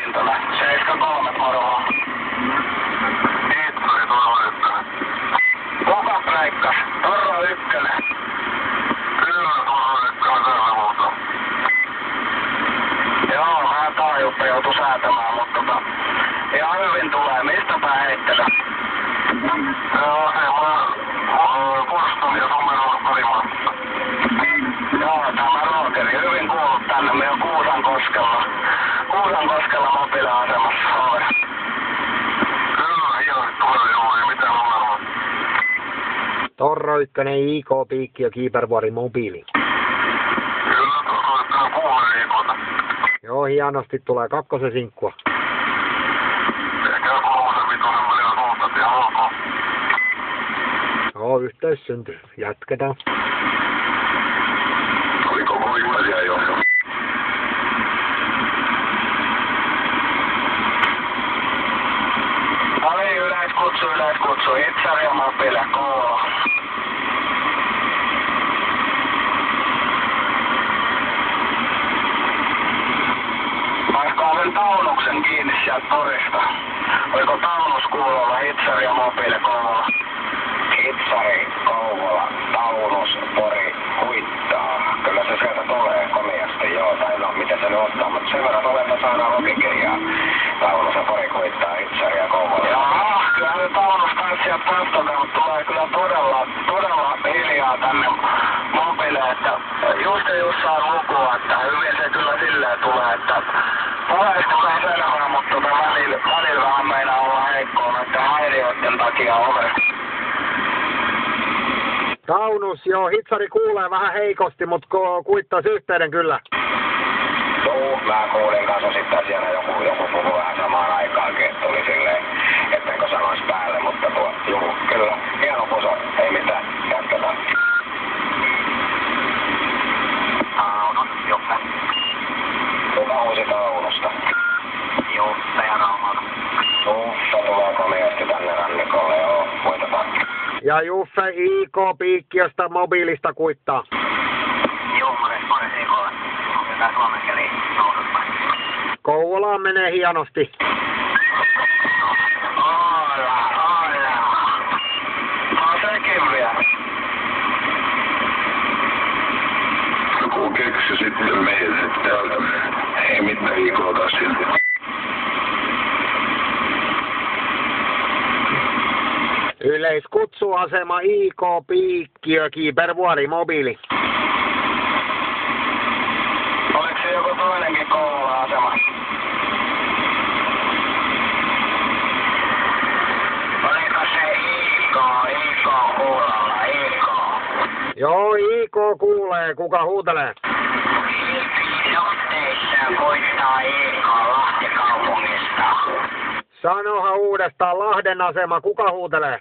Intona, 73 moroa. Hitsari, Torro 1. Kuka präikkäs? Torro 1. Kyllä, Torro 1 täällä muuta. Joo, vähän taajuutta joutu säätämään, mutta ihan hyvin tulee. Mistäpä heittelet? Joo, se on Forston ja Someron Karimatta. Joo, tämä Rookeri. Hyvin kuullut tänne. Me on Kuusankoskella mobiiliasemassa. Over. Kyllä, hienosti tulee, joo, ei mitään ongelmaa. Torro 1, IK, Piikki ja Kiipervuori mobiili. Kyllä, Torro 1 kuulee Iikota. Joo, hienosti tulee kakkosen sinkkua. Ehkä 3 vitosen välillä suuntat ja ok. Joo, yhteys syntyy. Jatketaan. Oliko voimaisia jo? No niin, yleiskutsu. Hitsari ja mobiili, Kouvola. Vaikka olen taunuksen kiinni sieltä torista. Oliko taunus kuulolla Hitsari ja mobiili, Kouvola? Hitsari, Kouvola, taunus, Pori, huittaa. Kyllä se sieltä tulee komiasti, joo, tai no miten se nyt ottaa, mutta sen verran olemme saadaan logikirjaa. Taunus ja Pori huittaa, Hitsari ja Kouvola. Jaa, kyllä se taunus kans sieltä vastaan, mutta tulee kyllä todella hiljaa tänne mobiille, että just saa lukua, että hyvin se kyllä silleen tulee, että puheesta saa selvää, mutta välillä vähän meinaa olla heikkoa näiden häiriöiden takia over. Taunus, joo, Hitsari kuulee vähän heikosti, mutta kuittais yhteyden kyllä. Joo, mä kuulin kanssa sitten siellä joku puhuu vähän samaan aikaankin, että tuli silleen, ettenkö sanois päälle, mutta juu, kyllä, hieno puso, ei mitään, jatketaan. Taunus, Juppe. Kuka huusi Taunusta? Juppe ja Rauhala. Juppe tulee komiasti tänne rannikolle, joo, voitetaan. Ja Juffe IK Piikkiöstä mobiilista kuittaa. Jummari, Pori, IKlle. Otetaan suomen kieli noudattain. Kouvolaan menee hienosti. Olla. No sekin vielä. Joku keksi sitten meille täältä. Ei mitään Iikota silti. Yleiskutsuasema IK Piikkiö Kiipervuori mobiili. Oliko se joku toinenkin Kouvola-asema? Oliko se IK kuulolla, IK? Joo, IK kuulee. Kuka huutelee? Ilfi koittaa IK Lahtikaupungista. Sanohan uudestaan Lahden asema. Kuka huutelee?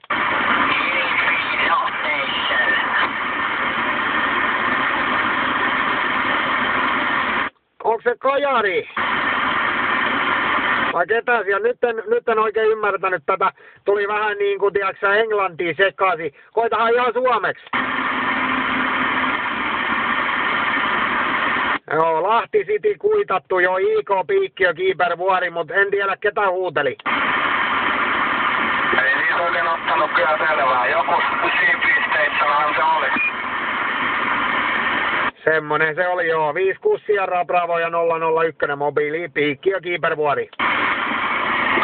Onko se Kajari? Vai ketä siellä? Nyt en oikein ymmärtänyt tätä. Tuli vähän niin kuin, tiedätkö, englantia sekaisin. Koitahan ihan suomeksi. Joo, Lahti City kuitattu jo, IK Piikkiö Kiipervuori, mutta en tiedä ketä huuteli. Ei niitä oikein ottanut kyllä selvää. Joku C-pisteissähän se oli. Semmonen se oli joo. 56 Sierra Bravo ja 001 mobiili, Piikkiö Kiipervuori.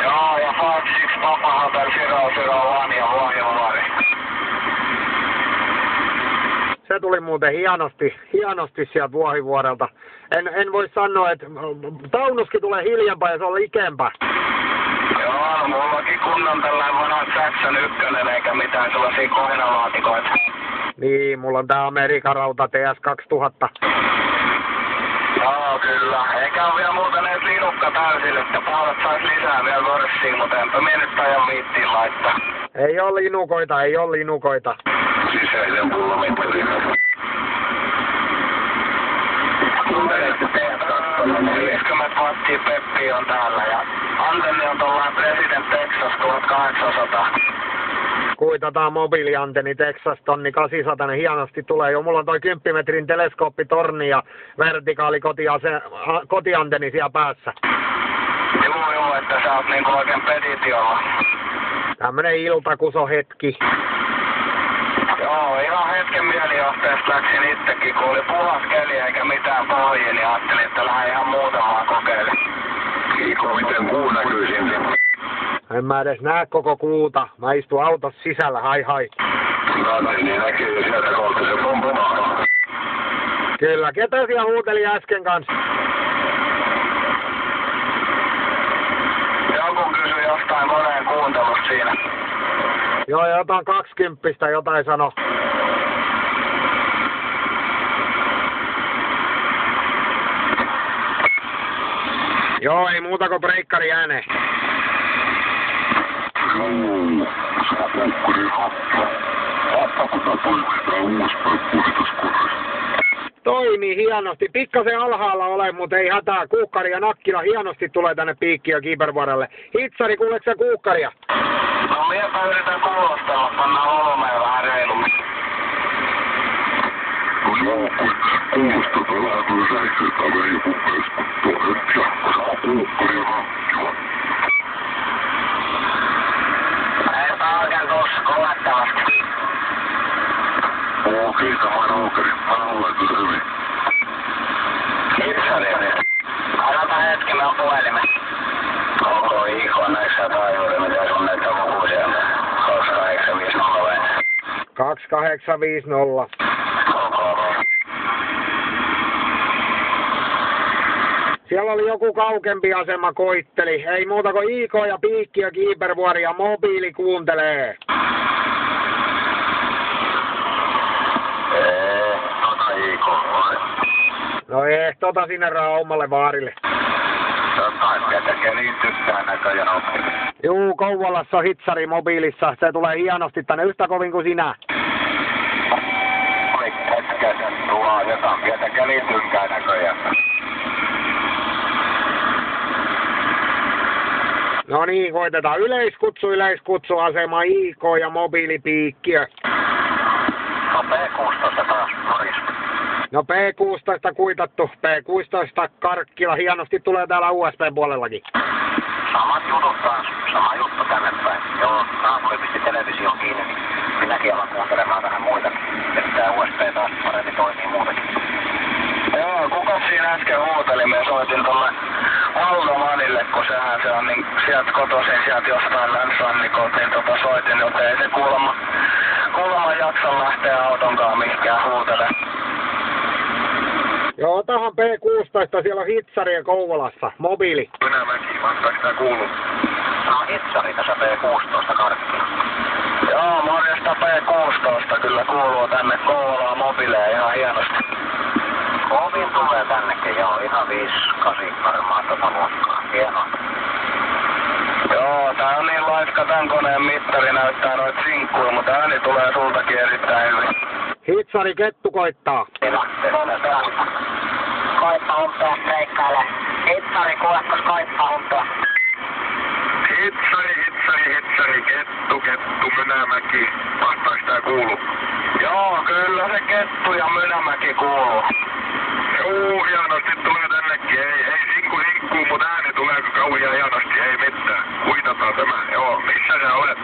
Joo, ja 56 Papa Hotel 001 ja Vuohivuori. Se tuli muuten hienosti sieltä Vuohivuorelta. En voi sanoa, että Taunuskin tulee hiljempaa ja se on likempää. Joo, no mullakin kunnon tällainen vanha Jackson 1 eikä mitään sellaisia kohinalaatikoita. Niin, mulla on tää Amerikan rauta TS 2000. Joo, kyllä. Eikä ole vielä muuta näitä linukka täysille, että puolet sais lisää vielä vorssiin, mutta enpä mie nyt ajan viittiin laittaa. Ei oo linukoita. Sisäisen pullometrin. 50 wattia Peppi on täällä ja antenni on tuollainen President Texas 1800. Kuitataan mobiiliantenni Texas tonni 800, hienosti tulee jo. Mulla on toi 10 metrin teleskooppitorni ja vertikaali kotiantenni siellä päässä. Joo, että sä oot niinku oikein petitiolla. Tämmönen iltakusohetki. Joo, ihan hetken mielijohteesta läksin itsekin, kun oli puhas keli eikä mitään pohjia, niin ajattelin, että lähden ihan muutamaa kokeile. Iiko, miten kuu näkyy sinne? En mä edes näe koko kuuta. Mä istun autossa sisällä, hai. No niin näkee sieltä kohta se pompumaa. Kyllä, ketä siellä huuteli äsken kanssa? Joku kysyi jostain koneen kuuntelusta siinä. Joo, jotain 20 jotain sano. Joo, ei muuta kuin breikkari ääneen. Joo, se on kukkari happa. Happa, kun tää toimitaan uuspäin kuljetuskoneessa. Toimii hienosti. Pikkasen alhaalla ole, mutta ei hätää. Kuukkari ja nakkila hienosti tulee tänne Piikki- ja Kiipervuorelle. Hitsari, kuuleeko sä kuukkaria? No miepä yritän kuulostaa, mutta pannaan olmeen vähän reilummin. No joo, kun kuulostaa vähän kyllä säikytään vähin mun mielestä, mutta tuo nyt jakko saa kuukkari ja nakkila. Eipä oikein tuossa kolettavasti. Okei, tämä on oikein. Mä olen kyllä hyvin. Hitsari. Odota hetki, mä oon puhelimen. Koko Iiko näissä taajuudella, mitä sun näitä luku sieltä. 2850 vai? 2850. Koko. Siellä oli joku kaukempi asema koitteli. Ei muuta kuin Iiko ja Piikki ja Kiipervuori ja mobiili kuuntelee. Iiko vai? No ei, sinne Raumalle vaarille. Jotain tietenkin niin tykkää näköjään oppi. Juu, Kouvolassa hitsari mobiilissa. Se tulee hienosti tänne yhtä kovin kuin sinä. Oi, etkä sen tuo jotain tietenkin niin tykkää näköjään. No niin, koitetaan yleiskutsuasema Iiko ja mobiilipiikkiö. No P16 taas Norista. No P16 kuitattu, P16 Karkkila hienosti tulee täällä USB-puolellakin. Samat jutut taas, sama juttu tänne päin. Joo, naapuri pisti television kiinni, niin minäkin alan kuuntelemaan vähän muitakin. Että tää USB taas paremmin toimii muutakin. Joo, kuka siinä äsken huuteli? Me soitin tolle Valtamanille, kun sehän se on niin sieltä kotoisin, sieltä jostain länsirannikolta, niin soitin, joten ei se kuulemma jaksa lähteä autonkaan mihinkään huutelemaan. Joo, otahan P16, siellä on hitsari ja Kouvolassa, mobiili. Mynämäki, vaikka sitä kuuluu. No hitsari tässä P16 Karkkila. Joo, morjesta P16 kyllä kuuluu tänne Kouvolaan mobiileen ihan hienosti. Kovin tulee tännekin, joo, ihan 5-8 varmaan luokkaa, hienoa. Joo, tää on niin laiska tän koneen mittari näyttää noit sinkkuja, mutta ääni tulee sultakin erittäin hyvin. Hitsari kettu koittaa. Koippa umpea kreikkaille. Hitsari, kuuletkos koippa umpea? Hitsari, kettu, Mynämäki. Vastaa sitä kuuluu. Joo, kyllä se kettu ja Mynämäki kuuluu. Joo, hienosti tulee tännekin. Ei sinkku, mutta ääni tulee kauhean hienosti. Ei mitään. Kuitataan tämä. Joo, missä sä olet?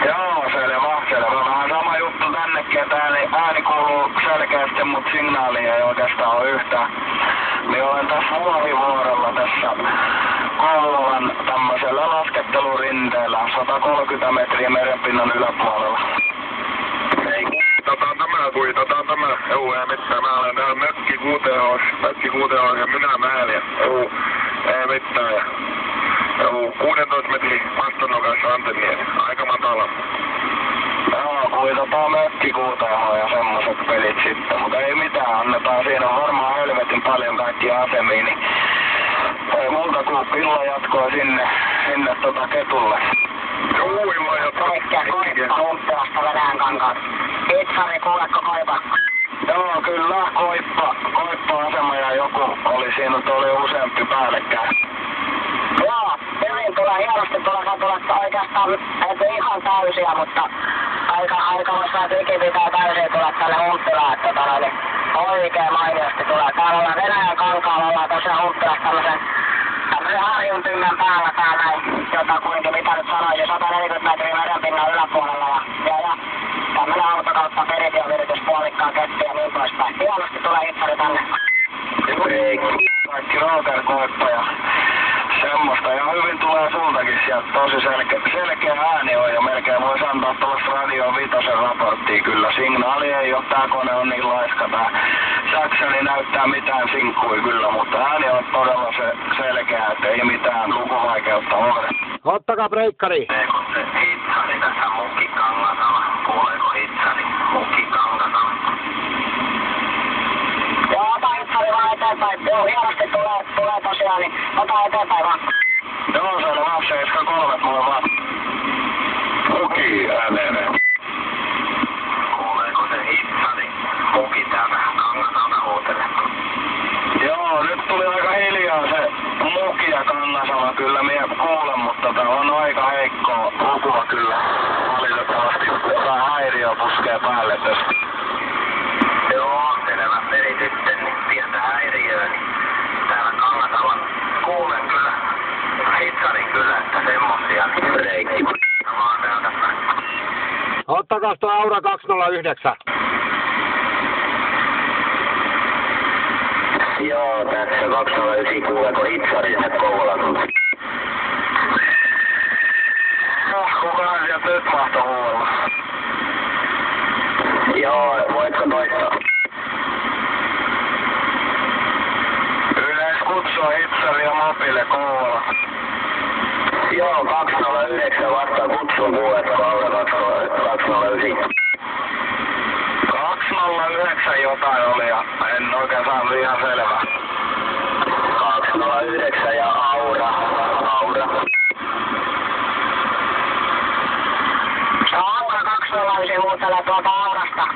Joo, selvä. Vähän sama juttu tännekin, että ääni kuuluu selkeästi, mutta signaalia ei oikeastaan ole yhtään. Minä olen tässä Vuohivuorella tässä Kouvolan tämmöisellä laskettelurinteellä, 130 metriä merenpinnan yläpuolella. Kuitataan tämä. Joo, ei mitään. Mä olen täällä mökki QTH ja Mynämäellä. Joo, ei mitään. Joo, 16 metrin mastonokassa antennia. Aika matala. Joo, kuitataan mökki QTH ja semmoset pelit sitten, mutta ei mitään. Annetaan siinä varmaan helvetin paljon kaikkia asemia, niin ei muuta kuin illan jatkoa sinne ketulle. Joo, illan jatkoa. Koippa umppeasta Venäjän kankaat. Hitsari, kuuletko koipa? Joo, kyllä, koippa-asema ja joku oli siinä, oli useampi päällekkäin. Joo, hyvin tulee hienosti, tulla oikeastaan, ei ihan täysiä, mutta aika osaa pitää täysiä tulla tälle Humppilaan, että oikein mainiosti tulee. Täällä ollaan Venäjän kankaalla, ollaan tosiaan Humppilassa tämmösen se harjun tymmän päällä täällä, jotakuinkin mitä nyt sanoisin, 140 metriä merenpinnan yläpuolella ja tämmönen autokautta peritioviritys puolikkaan kettiin ja niin poispäin. Hienosti tulee hitsari tänne. Kaikki routerkoippa ja semmoista. Ja hyvin tulee sultakin sieltä. Tosi selkeä ääni on ja melkein voisi antaa tuollaista Radio Vitosen raporttia kyllä. Signaali ei ole, tää kone on niin laiska. Tää Saksani näyttää mitään sinkkui kyllä, mutta ääni on todella selkeä, että ei mitään lukuvaikeutta ole. Ottakaa breikkari. Kuuleeko se hitsari tässä Mukkikangasalla? Kuuleeko hitsari Mukkikangasalla? Joo, ota hitsari vaan eteenpäin. Joo, hienosti tulee tosiaan, niin ota eteenpäin vaan. Joo, se on 73 mulle vaan. Muki ääneen. Kuuleeko se hitsari Muki täältä Kangasalta huutele? Joo, nyt tuli aika hiljaa se Muki ja Kangasala kyllä minä kuulen, mutta tää on aika heikkoa lukua kyllä. Valitettavasti tää häiriö puskee päälle tästä. Joo, selvä meri sitten, niin pientä häiriöä, niin täällä Kangasalla kuulen kyllä, hitsarin kyllä, että semmosia reikki. Samaa täältä päin. Ottakaa tuo Aura 209. Joo, tässä 209, kuuleeko hitsari sinne Kouvolan? Kukaan sieltä nyt mahto huolella? Joo, voitko toistaa? Yleiskutsua hitsaria mobile Kouvola. Joo, 209 vastaan kutsun kuuletko Aura 209. 209 jotain oli ja en oikein saanut ihan selvää. 209 ja Aura. Aura 209 huutelee tuolta Aurasta.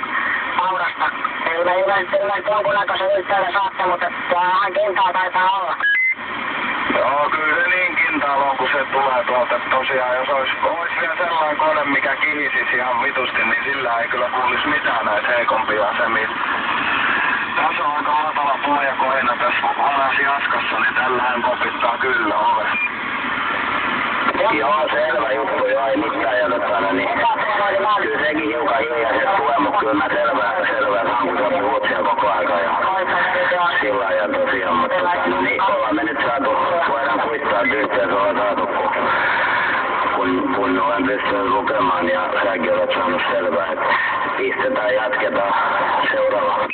Ilmeisesti jonkunnäköisen yhteyden saatte, mutta vähän kintaa taitaa olla. Joo, kyllä se niin kintaalla on, kun se tulee tuolta. Tosiaan, jos olisi vielä sellainen kone, mikä kihisisi ihan vitusti, niin sillä ei kyllä kuulisi mitään näitä heikompia asemia. Tässä on aika matala pohjakohina tässä alasi Askassa, niin tällähän kopittaa kyllä ove. Joo, selvä juttu, joo, ei mitään jätettävänä, niin kyllä sekin hiukan hiljaiset tulee, mutta kyllä mä selvää saan, kun se on Ruotsia koko aika ja sillä ja tosiaan, mutta niin ollaan me nyt saatu, voidaan kuittaa yhteen, ollaan saatu, kun olen pystynyt lukemaan ja säkin olet saanut selvää, että pistetään ja jatketaan seuraavaan.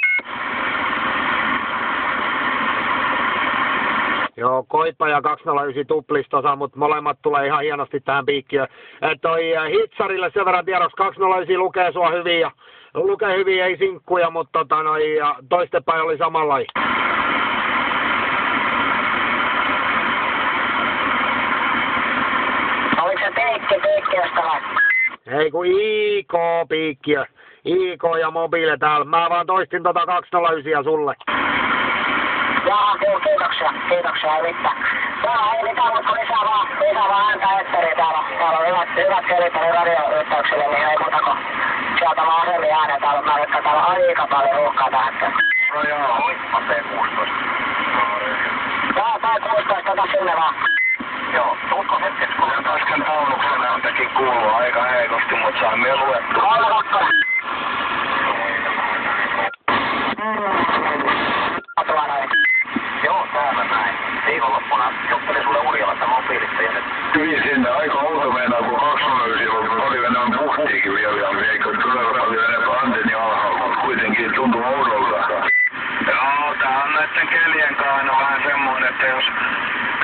Joo, Koipa ja 209 tuplistosa, mutta molemmat tulee ihan hienosti tähän piikkiin. Toi hitsarille sen verran tiedoksi 209 lukee sua hyvin ja lukee hyvin, ei sinkkuja, mutta ja toistepäin oli samanlainen. Oliko se piikki ystävä? Ei kun IK-piikkiö. IK ja mobiile täällä. Mä vaan toistin 209 sulle. Jaa, kiitoksia, ei mitään. Joo, ei mitään, mutta lisää vaan ääntä etteriä täällä. Täällä on hyvät selittänyt radioyhteyksille, niin ei muuta kuin sieltä vaan asemia äänen täällä. Mä veikkaan täällä aika paljon ruuhkaa tähän. No joo, mä teen 16. Joo, tää 16, ota sinne vaan. Joo, tuutko hetkeksi, kun äsken tauluksena jotenkin kuuluu aika heikosti, mutta saan me luettu. 32. Joo, täällä näin. Viikonloppuna juttelin sulle Urjalasta mobiilista ja nyt... Kyllä sinne aika outo meinaa, kun 209 oli venään puhtiikin vielä ja eikö todella paljon enemmän antenni alhaalla, mutta kuitenkin tuntuu oudolta. Joo, tää on näitten kelien kanssa vähän semmoinen, että jos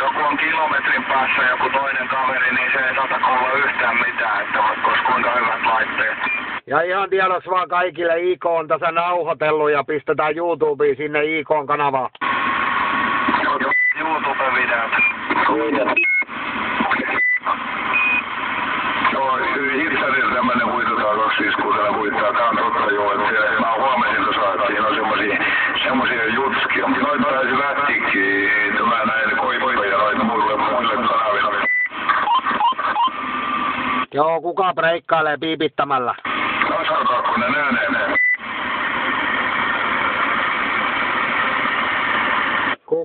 joku on kilometrin päässä joku toinen kaveri, niin se ei saata kuulla yhtään mitään, että vaikka olisi kuinka hyvät laitteet. Ja ihan tiedoksi vaan kaikille, IK on tässä nauhoitellut ja pistetään YouTubeen sinne IK:n kanavaan. YouTube-videot. Kiitos. Joo, hitsarilla tämmönen huitotaan 256 huittaa, tää on totta joo, että siellä mä huomasin tuossa, että siinä on semmosia jutskia. Noita taisi lähtikin, tämä näin Koipa ja noita muille kanaville. Joo, kuka breikkailee piipittämällä? Tasakakkonen ääneen.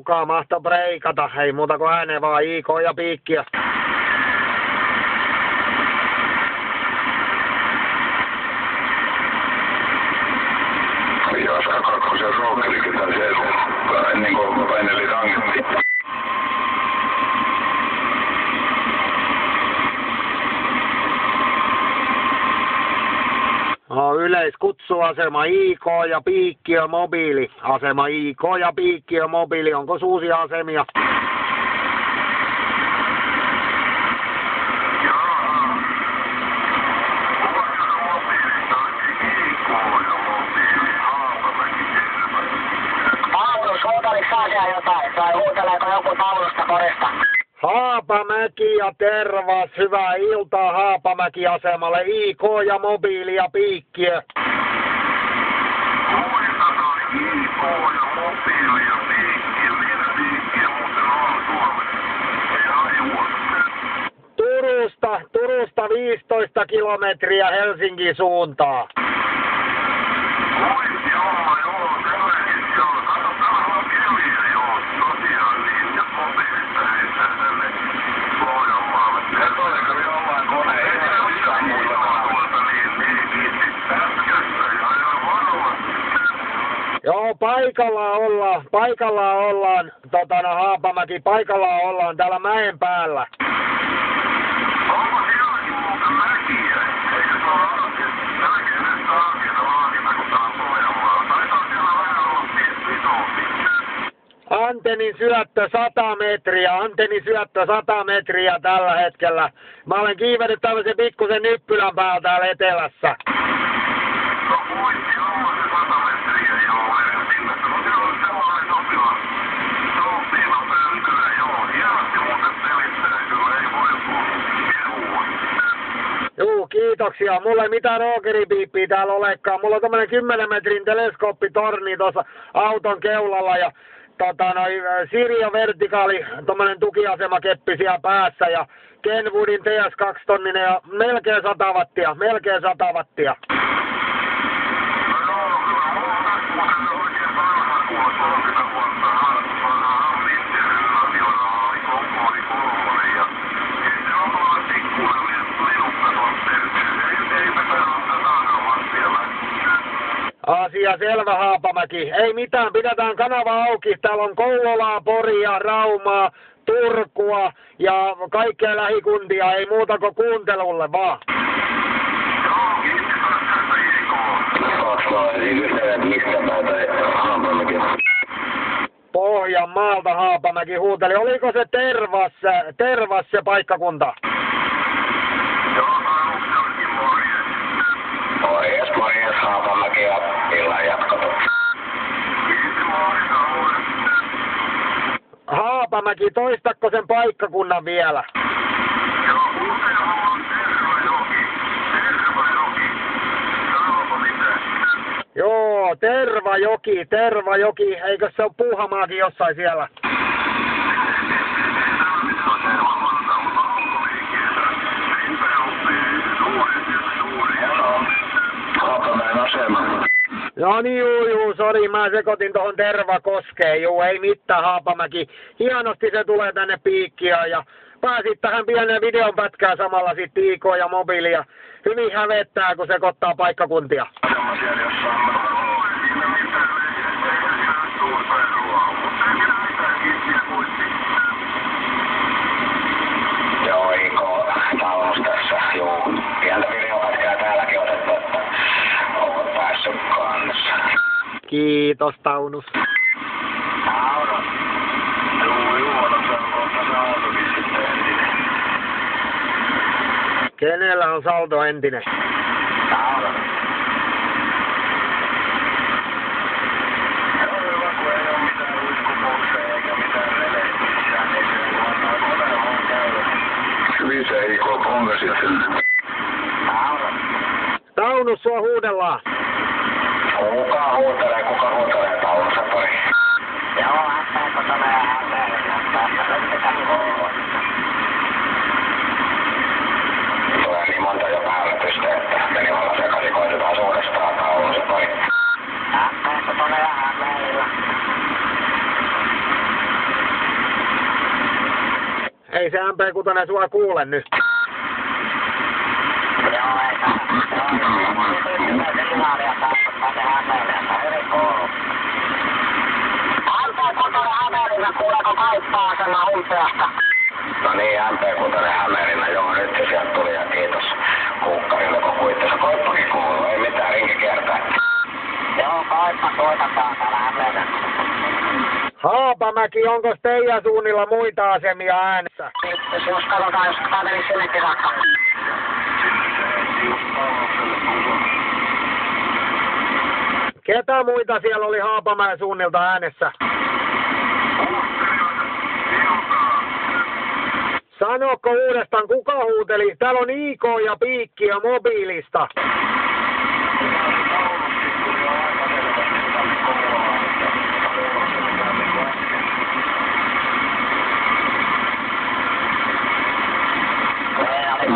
kaukaa, mahto breikata. Ei muuta kuin ääneen vaan IK ja piikkiä. Jos kakkosen rookelikin tän siellä, ennen kuin paineli tangetti. Yleiskutsuasema IK ja Piikkiö mobiili. Asema IK ja Piikkiö mobiili. Onko uusia asemia? Paulus, huuteliko sä siellä jotain? Tai huuteleeko joku Paulusta korista? Haapamäki ja Tervas, hyvää iltaa Haapamäki-asemalle, IK ja mobiili ja Piikkiö. Turusta 15 kilometriä Helsingin suuntaan. Joo, paikallaan ollaan, Haapamäki, paikallaan ollaan täällä mäen päällä. Onko sielläkin muuten mäkiä? Eikö se ole melkein yhtä hankita vaakita, kun tää on Pohjanmaalla? Taitaa siellä vähän olla isompi. Antenin syöttö 100 metriä tällä hetkellä. Mä olen kiivennyt tämmöisen pikkusen nyppylän päällä täällä etelässä. No kuitti on se 100 metriä, joo, Helsingissä. No siellä on sellainen sopiva pöntylä, joo. Hienosti muuten selittää, kyllä ei voi kehua. Juu, kiitoksia. Mulla ei mitään rookeripiippiä täällä olekaan. Mulla on tämmönen 10 metrin teleskooppitorni tuossa auton keulalla ja Sirio Vertikaali, tommonen tukiasemakeppi siellä päässä ja Kenwoodin TS2-tonninen ja melkein 100 wattia. Asia selvä Haapamäki. Ei mitään, pidetään kanava auki. Täällä on Kouvolaa, Poria, Raumaa, Turkua ja kaikkea lähikuntia. Ei muuta kuin kuuntelulle vaan. Pohjanmaalta Haapamäki huuteli. Oliko se Tervas se paikkakunta? Morjes, Haapamäki ja illan jatkotu. Haapamäki, toistakko sen paikkakunnan vielä? Joo, Tervajoki. Eikö se ole Puuhamaakin jossain siellä? No niin, juu, sori, mä sekoitin tohon Tervakoskeen, ei mitään Haapamäki. Hienosti se tulee tänne Piikkiöön ja pääsit tähän pienen videonpätkään samalla sit IK ja mobiilia. Hyvin hävettää, kun sekoittaa paikkakuntia. Joo, IK, Taunus tässä, juu. Pientä videopätkää täälläkin otettu, että oot päässyt kanssa. Kiitos, Taunus. Taunus. Juu, no se on kohta saldokin sitten entinen. Kenellä on saldo entinen? Taunus. Joo, hyvä, kun ei oo mitään uiskupokseja eikä mitään relehtiä, niin se on monella muun käydä. Hyvin se IK pongasit sen. Taunus. Taunus, sua huudellaan. Kuka huutelee Taunus toi? Joo, lähtääkö tänne tulee niin monta jo päälletystä, että meni olla sekaisin, koitetaan uudestaan Taunus toi. Lähtääkö tänne meillä? Ei se MP6 sua kuule nyt. Joo, ei kuuleeko kauppa-asema Umppeasta? No niin, MP6 Hämeenlinna, joo, nyt se sieltä tuli ja kiitos Kuukkarille, kun kuitteessa kauppakin kuuluu, ei mitään, rinki kiertää. Joo, kauppa soitetaan täällä Hämeenlinnassa. Haapamäki, onko teidän suunnilla muita asemia äänessä? Jos katsotaan, jos kaverin sinnekin saakka. Ketä muita siellä oli Haapamäen suunnilta äänessä? Sanokko uudestaan, kuka huuteli? Täällä on IK ja Piikki ja mobiilista.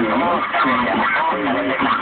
Joo,